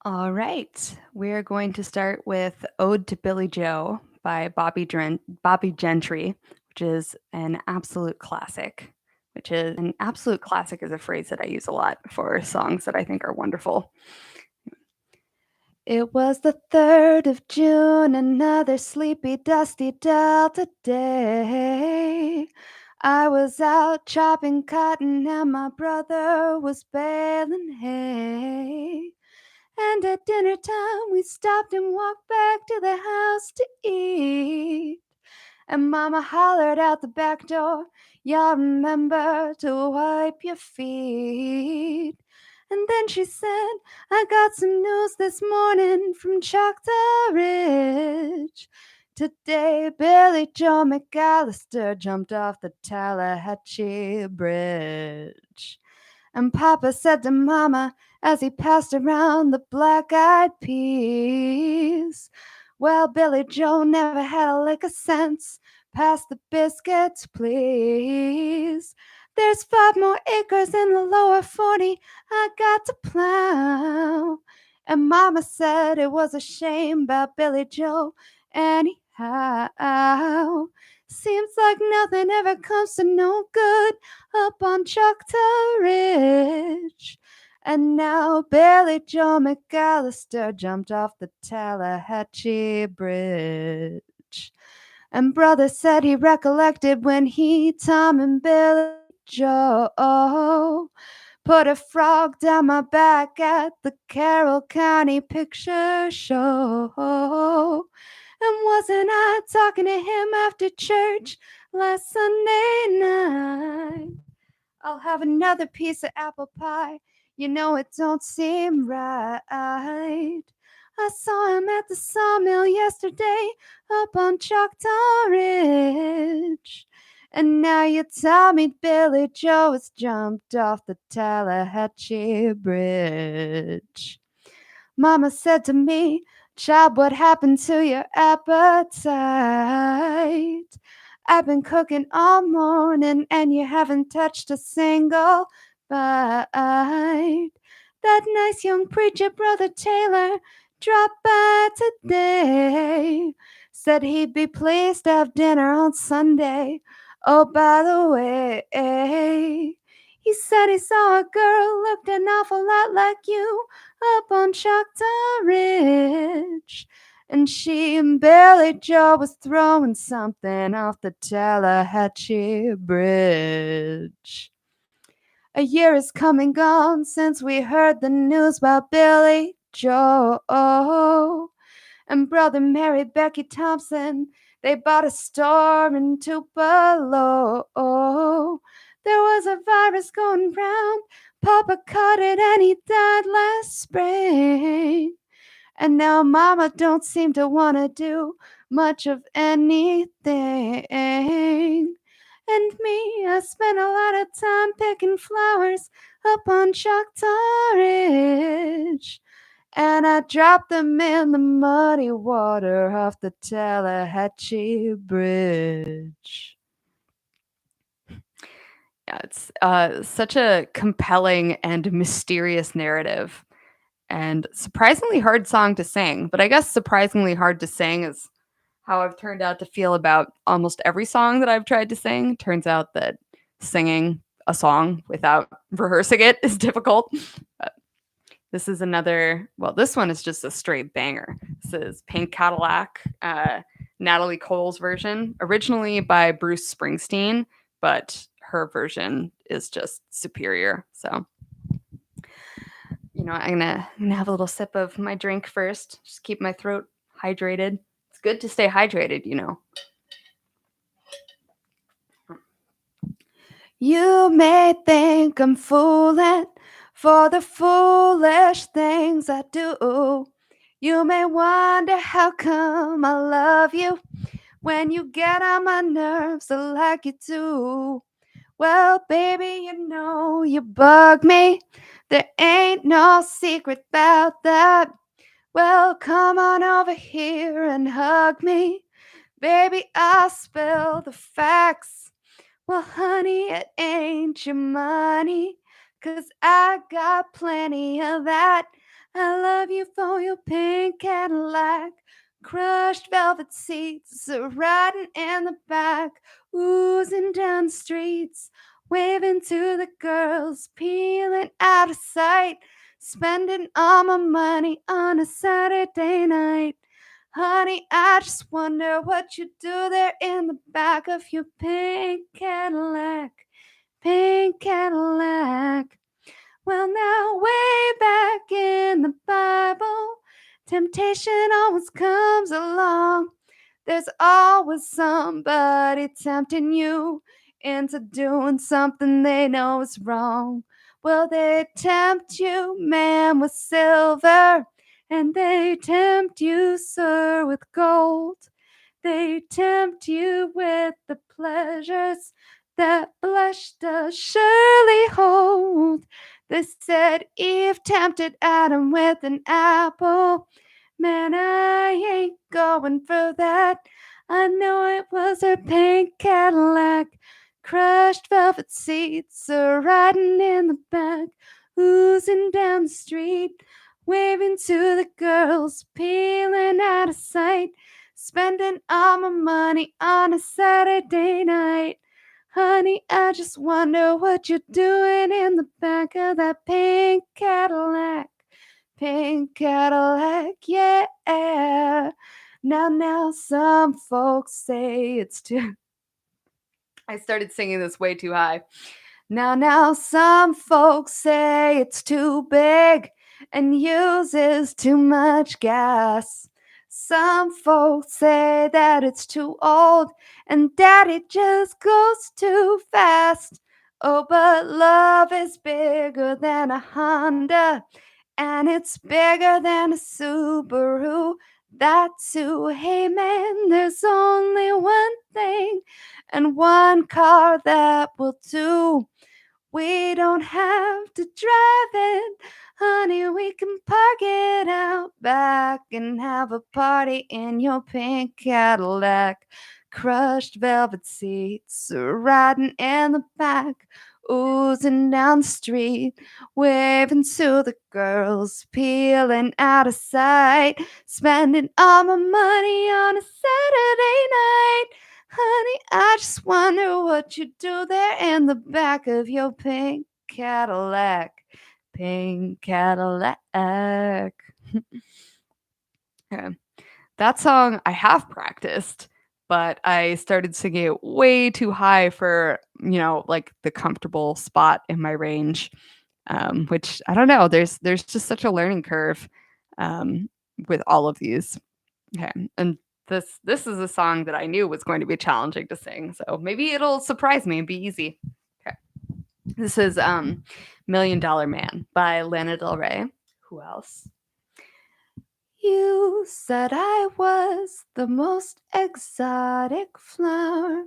All right. We're going to start with Ode to Billy Joe by Bobby Gentry, which is an absolute classic. Which is an absolute classic is a phrase that I use a lot for songs that I think are wonderful. It was the 3rd of June, another sleepy, dusty Delta day. I was out chopping cotton and my brother was baling hay. And at dinner time, we stopped and walked back to the house to eat. And Mama hollered out the back door, "Y'all remember to wipe your feet." And then she said, "I got some news this morning from Choctaw Ridge. Today, Billy Joe McAllister jumped off the Tallahatchie Bridge." And Papa said to Mama as he passed around the black-eyed peas, "Well, Billy Joe never had a lick of sense. Pass the biscuits, please. There's 5 more acres in the lower 40 I got to plow." And Mama said it was a shame about Billy Joe anyhow. Seems like nothing ever comes to no good up on Choctaw Ridge. And now Billy Joe McAllister jumped off the Tallahatchie Bridge. And brother said he recollected when he, Tom, and Billy Joe put a frog down my back at the Carroll County Picture Show. And wasn't I talking to him after church last Sunday night? I'll have another piece of apple pie. You know it don't seem right. I saw him at the sawmill yesterday up on Choctaw Ridge. And now you tell me Billy Joe has jumped off the Tallahatchie Bridge. Mama said to me, "Child, what happened to your appetite? I've been cooking all morning and you haven't touched a single bite. That nice young preacher, Brother Taylor, dropped by today. Said he'd be pleased to have dinner on Sunday. Oh, by the way, he said he saw a girl looked an awful lot like you up on Choctaw Ridge. And she and Billy Joe was throwing something off the Tallahatchie Bridge. A year has come and gone since we heard the news about Billy Joe. And brother married Becky Thompson. They bought a store in Tupelo. There was a virus going round. Papa caught it and he died last spring. And now Mama don't seem to want to do much of anything. And me, I spent a lot of time picking flowers up on Choctaw Ridge. And I dropped them in the muddy water off the Tallahatchie Bridge. Yeah, it's such a compelling and mysterious narrative and surprisingly hard song to sing. But I guess surprisingly hard to sing is how I've turned out to feel about almost every song that I've tried to sing. Turns out that singing a song without rehearsing it is difficult. But this is another, well, this one is just a straight banger. This is Pink Cadillac, Natalie Cole's version, originally by Bruce Springsteen, but her version is just superior. So, I'm gonna have a little sip of my drink first. Just keep my throat hydrated. It's good to stay hydrated. You may think I'm fooling for the foolish things I do. You may wonder how come I love you when you get on my nerves like you do. Well, baby, you bug me. There ain't no secret about that. Well, come on over here and hug me. Baby, I'll spill the facts. Well, honey, it ain't your money, 'cause I got plenty of that. I love you for your pink Cadillac, crushed velvet seats, riding in the back, oozing down the streets, waving to the girls, peeling out of sight, spending all my money on a Saturday night. Honey, I just wonder what you do there in the back of your pink Cadillac, pink Cadillac. Well, now, way back in the Bible, temptation always comes along. There's always somebody tempting you into doing something they know is wrong. Well, they tempt you, man, with silver, and they tempt you, sir, with gold. They tempt you with the pleasures that blush does surely hold. They said Eve tempted Adam with an apple. Man, I ain't going for that. I know it was her pink Cadillac, crushed velvet seats, riding in the back, oozing down the street, waving to the girls, peeling out of sight, spending all my money on a Saturday night. Honey, I just wonder what you're doing in the back of that pink Cadillac. Pink Cadillac, yeah. Now, some folks say it's too. I started singing this way too high. Now, some folks say it's too big and uses too much gas. Some folks say that it's too old and that it just goes too fast. Oh, but love is bigger than a Honda, and it's bigger than a Subaru. That's who, hey man, there's only one thing and one car that will do. We don't have to drive it, honey. We can park it out back and have a party in your pink Cadillac. Crushed velvet seats, riding in the back, oozing down the street, waving to the girls, peeling out of sight, spending all my money on a Saturday night. Honey, I just wonder what you do there in the back of your pink Cadillac. Pink Cadillac. Okay. That song I have practiced, but I started singing it way too high for, like the comfortable spot in my range. Which I don't know. There's just such a learning curve with all of these. Okay. And this is a song that I knew was going to be challenging to sing. So maybe it'll surprise me and be easy. Okay. This is Million Dollar Man by Lana Del Rey. Who else? You said I was the most exotic flower,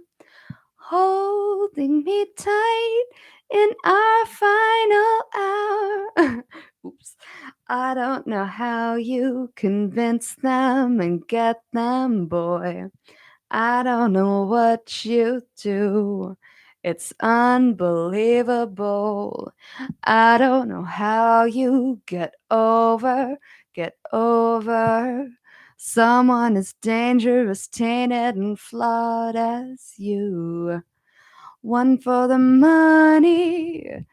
holding me tight in our final hour. Oops. I don't know how you convince them and get them, boy. I don't know what you do. It's unbelievable. I don't know how you get over someone as dangerous, tainted, and flawed as you. One for the money,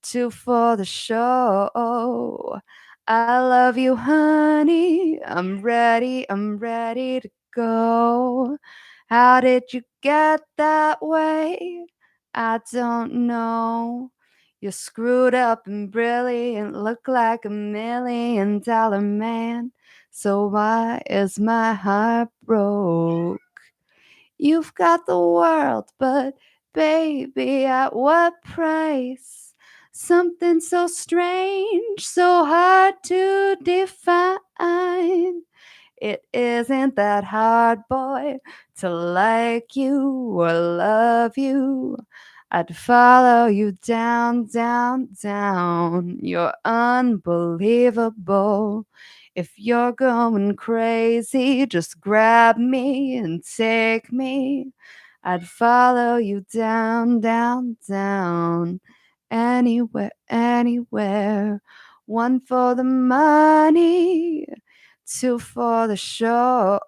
two for the show. I love you, honey. I'm ready to go. How did you get that way? I don't know. You're screwed up and brilliant, look like $1 million man. So why is my heart broke? You've got the world, but baby, at what price? Something so strange, so hard to define. It isn't that hard, boy, to like you or love you. I'd follow you down, down, down. You're unbelievable. If you're going crazy, just grab me and take me. I'd follow you down, down, down. Anywhere, anywhere. One for the money, two for the show.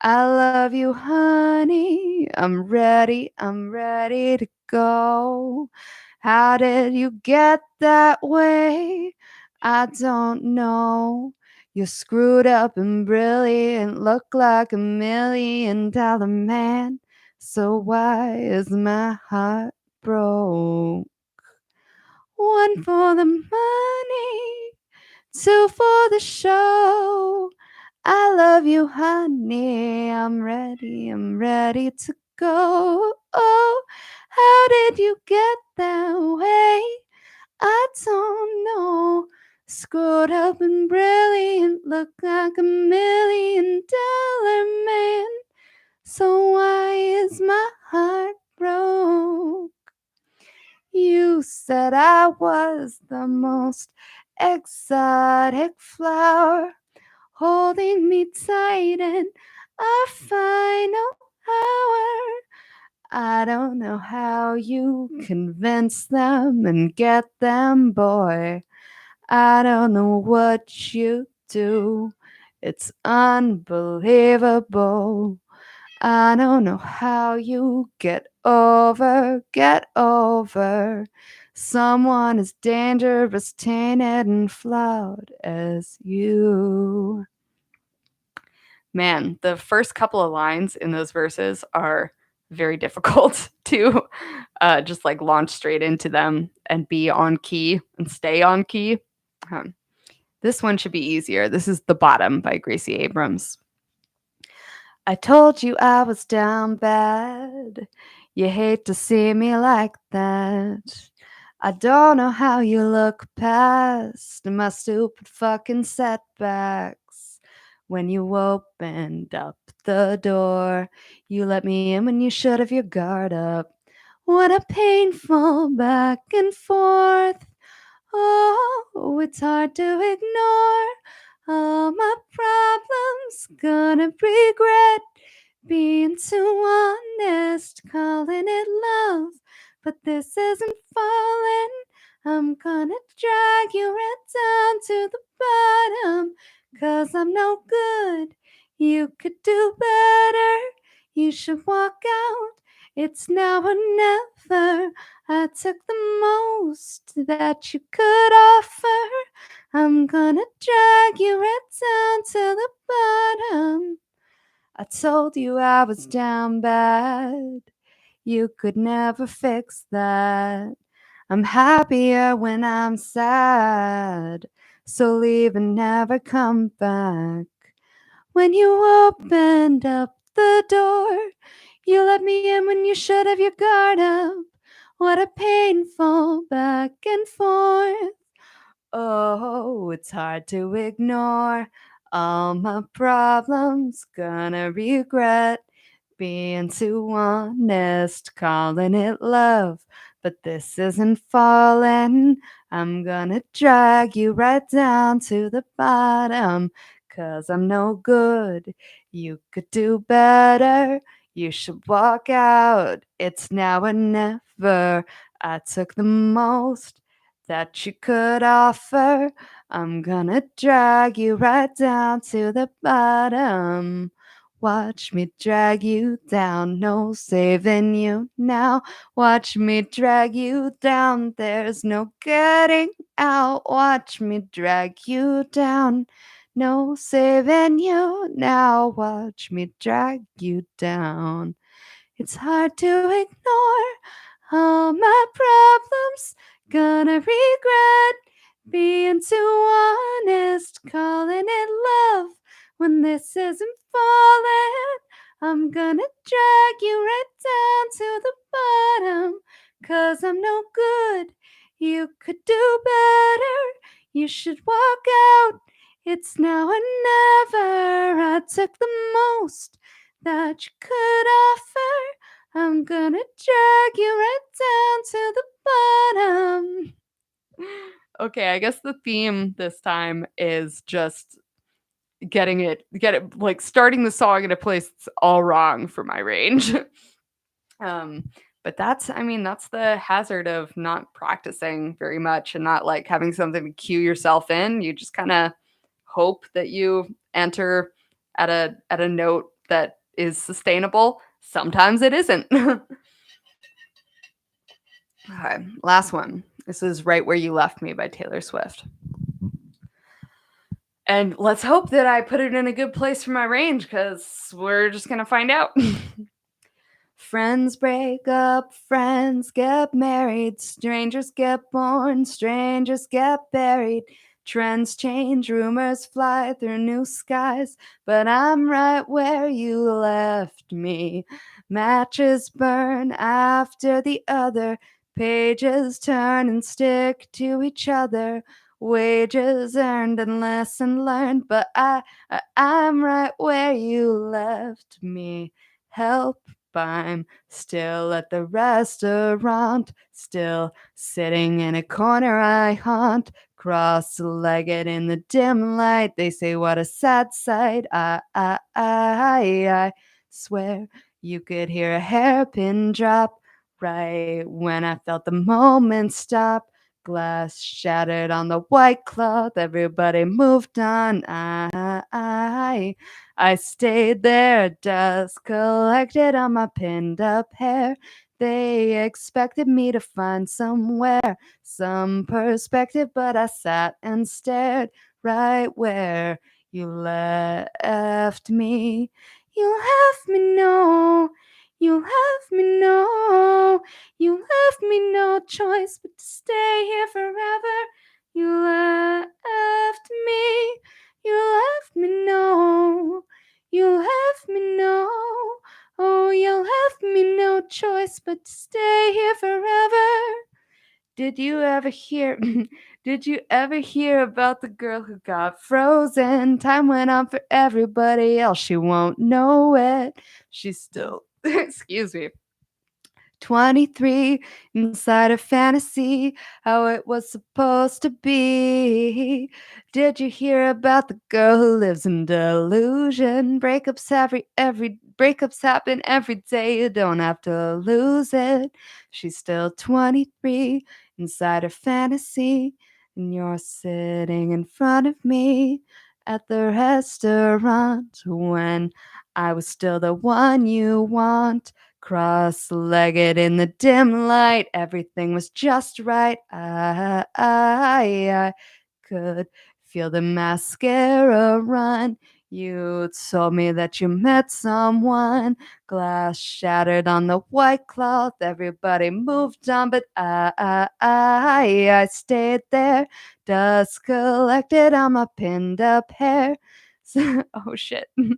I love you, honey. I'm ready to go. How did you get that way? I don't know. You're screwed up and brilliant, look like $1 million man. So why is my heart broke? One for the money, two for the show. I love you, honey. I'm ready to go. Oh, how did you get that way? I don't know. Screwed up and brilliant, look like $1 million man. So why is my heart broke? You said I was the most exotic flower, holding me tight in our final hour. I don't know how you convince them and get them, boy. I don't know what you do. It's unbelievable. I don't know how you get over someone as dangerous, tainted, and flawed as you. Man, the first couple of lines in those verses are very difficult to just like launch straight into them and be on key and stay on key. Um, this one should be easier. This is The Bottom by Gracie Abrams. I told you I was down bad. You hate to see me like that. I don't know how you look past my stupid fucking setbacks. When you opened up the door, you let me in when you should have your guard up. What a painful back and forth. Oh, it's hard to ignore all my problems. Gonna regret being too honest, calling it love, but this isn't falling. I'm gonna drag you right down to the bottom, 'cause I'm no good. You could do better. You should walk out. It's now or never. I took the most that you could offer. I'm gonna drag you right down to the bottom. I told you I was down bad. You could never fix that. I'm happier when I'm sad. So leave and never come back. When you opened up the door, you let me in when you should have your guard up. What a painful back and forth. Oh, it's hard to ignore all my problems. Gonna regret being too honest, calling it love, but this isn't falling. I'm gonna drag you right down to the bottom, 'cause I'm no good. You could do better. You should walk out. It's now or never. I took the most that you could offer. I'm gonna drag you right down to the bottom. Watch me drag you down, no saving you now. Watch me drag you down, there's no getting out. Watch me drag you down, no saving you now. Watch me drag you down. It's hard to ignore all my problems. Gonna regret being too honest, calling it love when this isn't falling. I'm gonna drag you right down to the bottom, 'cause I'm no good. You could do better. You should walk out. It's now or never. I took the most that you could offer. I'm gonna drag you right down to the bottom. Okay, I guess the theme this time is just get it like starting the song in a place that's all wrong for my range. um But that's the hazard of not practicing very much and not, like, having something to cue yourself in. You just kinda hope that you enter at a note that is sustainable. Sometimes it isn't. Okay, last one. This is "Right Where You Left Me" by Taylor Swift. And let's hope that I put it in a good place for my range, because we're just gonna find out. Friends break up, friends get married, strangers get born, strangers get buried. Trends change, rumors fly through new skies, but I'm right where you left me. Matches burn after the other, pages turn and stick to each other. Wages earned and lesson learned, but I'm right where you left me. Help, I'm still at the restaurant, still sitting in a corner I haunt, cross-legged in the dim light. They say what a sad sight. I swear you could hear a hairpin drop right when I felt the moment stop. Glass shattered on the white cloth. Everybody moved on. I stayed there, dust collected on my pinned up hair. They expected me to find somewhere, some perspective, but I sat and stared right where you left me. You left me, no. You left me, no. You left me no choice but to stay here forever. You left me. You left me, no. You left me, no. Oh, you left me no choice but to stay here forever. Did you ever hear did you ever hear about the girl who got frozen? Time went on for everybody else. She won't know it. She's still excuse me. 23 inside a fantasy, how it was supposed to be. Did you hear about the girl who lives in delusion? Breakups happen every day. You don't have to lose it. She's still 23 inside a fantasy, and you're sitting in front of me at the restaurant when I was still the one you want. Cross-legged in the dim light, everything was just right. I could feel the mascara run. You told me that you met someone. Glass shattered on the white cloth. Everybody moved on, but I stayed there. Dust collected on my pinned up hair. Oh shit. No.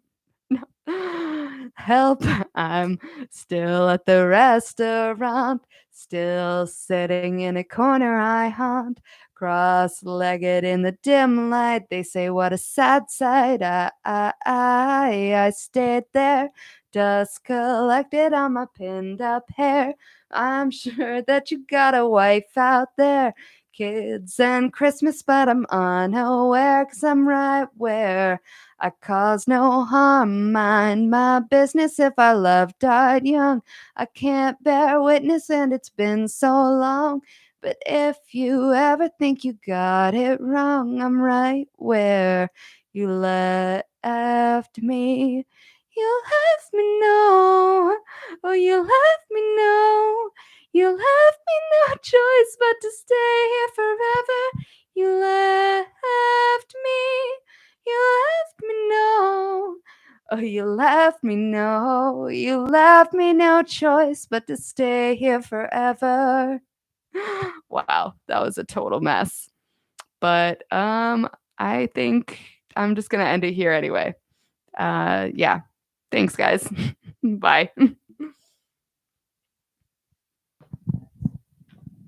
Help, I'm still at the restaurant, still sitting in a corner I haunt, cross-legged in the dim light. They say what a sad sight. I stayed there, dust collected on my pinned up hair. I'm sure that you got a wife out there, kids and Christmas, but I'm unaware, 'cause I'm right where I cause no harm, mind my business. If our love died young, I can't bear witness, and it's been so long. But if you ever think you got it wrong, I'm right where you left me. You left me, no. Oh, you left me, no. You left me no choice but to stay here forever. You left me. You left me, no. Oh, you left me, no. You left me no choice but to stay here forever. Wow, that was a total mess. But I think I'm just gonna end it here anyway. Yeah. Thanks, guys. Bye.